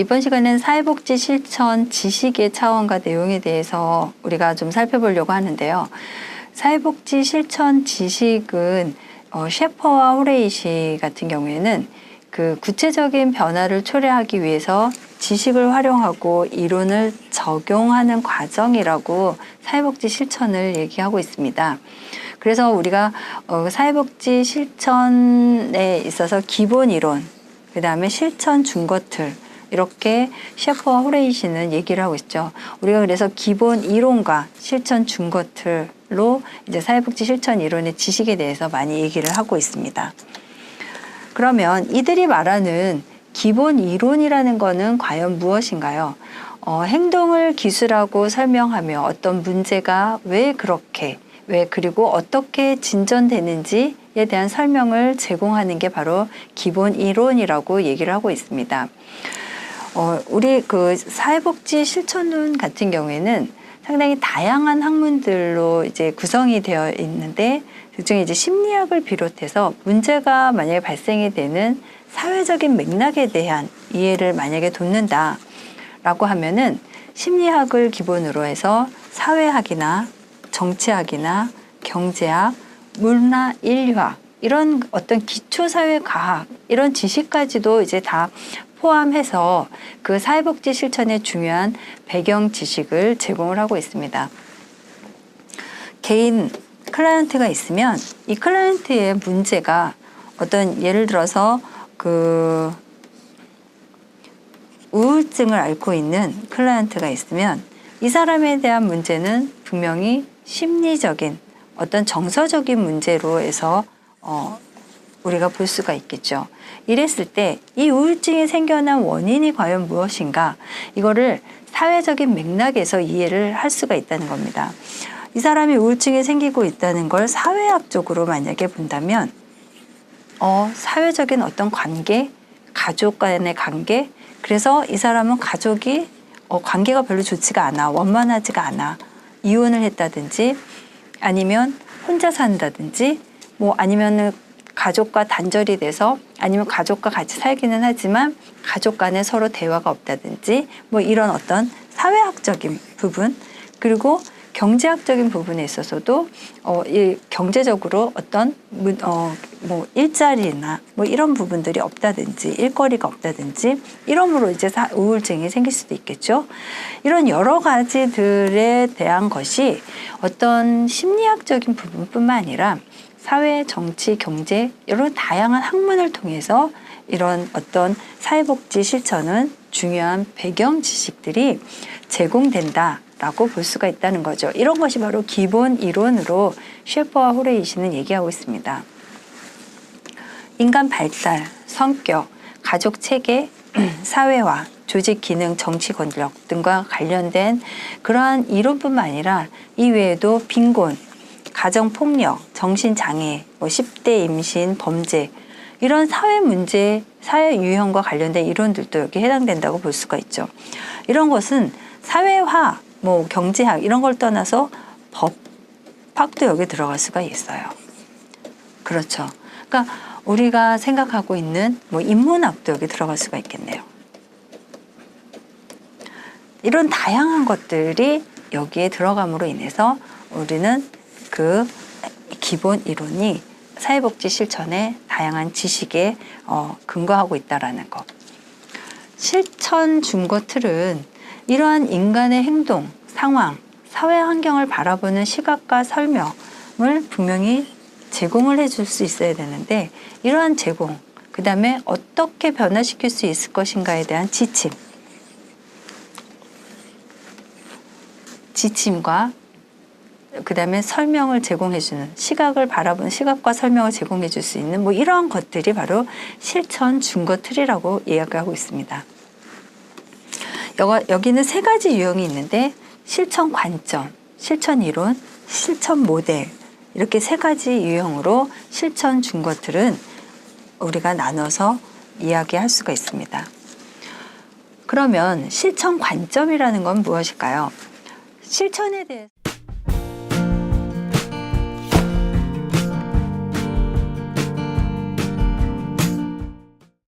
이번 시간은 사회복지 실천 지식의 차원과 내용에 대해서 우리가 좀 살펴보려고 하는데요. 사회복지 실천 지식은 셰퍼와 호레이시 같은 경우에는 그 구체적인 변화를 초래하기 위해서 지식을 활용하고 이론을 적용하는 과정이라고 사회복지 실천을 얘기하고 있습니다. 그래서 우리가 사회복지 실천에 있어서 기본 이론, 그 다음에 실천 준거틀, 이렇게 셰퍼와 호레이시는 얘기를 하고 있죠. 우리가 그래서 기본 이론과 실천 준거틀로 이제 사회복지 실천 이론의 지식에 대해서 많이 얘기를 하고 있습니다. 그러면 이들이 말하는 기본 이론이라는 것은 과연 무엇인가요? 행동을 기술하고 설명하며 어떤 문제가 왜 그렇게, 그리고 어떻게 진전되는지에 대한 설명을 제공하는 게 바로 기본 이론이라고 얘기를 하고 있습니다. 우리 그 사회복지 실천론 같은 경우에는 상당히 다양한 학문들로 이제 구성이 되어 있는데, 그중에 이제 심리학을 비롯해서 문제가 만약에 발생이 되는 사회적인 맥락에 대한 이해를 만약에 돕는다라고 하면은 심리학을 기본으로 해서 사회학이나 정치학이나 경제학, 문화, 인류학 이런 어떤 기초사회과학 이런 지식까지도 이제 다 포함해서 그 사회복지 실천의 중요한 배경 지식을 제공을 하고 있습니다. 개인 클라이언트가 있으면 이 클라이언트의 문제가 어떤 예를 들어서 그 우울증을 앓고 있는 클라이언트가 있으면 이 사람에 대한 문제는 분명히 심리적인 어떤 정서적인 문제로 해서 우리가 볼 수가 있겠죠. 이랬을 때 이 우울증이 생겨난 원인이 과연 무엇인가, 이거를 사회적인 맥락에서 이해를 할 수가 있다는 겁니다. 이 사람이 우울증이 생기고 있다는 걸 사회학적으로 만약에 본다면 사회적인 어떤 관계, 가족 간의 관계, 그래서 이 사람은 가족이 관계가 별로 좋지가 않아, 원만하지가 않아, 이혼을 했다든지 아니면 혼자 산다든지 뭐 아니면은 가족과 단절이 돼서, 아니면 가족과 같이 살기는 하지만 가족 간에 서로 대화가 없다든지 뭐 이런 어떤 사회학적인 부분, 그리고 경제학적인 부분에 있어서도 이 경제적으로 어떤 뭐 일자리나 뭐 이런 부분들이 없다든지 일거리가 없다든지 이러므로 이제 우울증이 생길 수도 있겠죠. 이런 여러 가지들에 대한 것이 어떤 심리학적인 부분뿐만 아니라 사회, 정치, 경제 이런 다양한 학문을 통해서 이런 어떤 사회복지 실천은 중요한 배경 지식들이 제공된다라고 볼 수가 있다는 거죠. 이런 것이 바로 기본 이론으로 셰퍼와 호레이시는 얘기하고 있습니다. 인간 발달, 성격, 가족 체계, 사회화, 조직 기능, 정치 권력 등과 관련된 그러한 이론뿐만 아니라 이외에도 빈곤, 가정폭력, 정신장애, 10대 임신, 범죄 이런 사회 문제, 사회 유형과 관련된 이론들도 여기에 해당된다고 볼 수가 있죠. 이런 것은 사회화, 뭐 경제학 이런 걸 떠나서 법학도 여기 들어갈 수가 있어요. 그렇죠. 그러니까 우리가 생각하고 있는 뭐 인문학도 여기 들어갈 수가 있겠네요. 이런 다양한 것들이 여기에 들어감으로 인해서 우리는 그 기본 이론이 사회복지 실천의 다양한 지식에 근거하고 있다라는 것. 실천 준거틀은 이러한 인간의 행동, 상황, 사회 환경을 바라보는 시각과 설명을 분명히 제공을 해줄 수 있어야 되는데, 이러한 제공, 그 다음에 어떻게 변화시킬 수 있을 것인가에 대한 지침과 그 다음에 설명을 제공해주는, 시각을 바라보는 시각과 설명을 제공해줄 수 있는 뭐 이러한 것들이 바로 실천 준거틀이라고 이야기하고 있습니다. 여기는 세 가지 유형이 있는데, 실천 관점, 실천 이론, 실천 모델, 이렇게 세 가지 유형으로 실천 준거틀은 우리가 나눠서 이야기할 수가 있습니다. 그러면 실천 관점이라는 건 무엇일까요? 실천에 대해서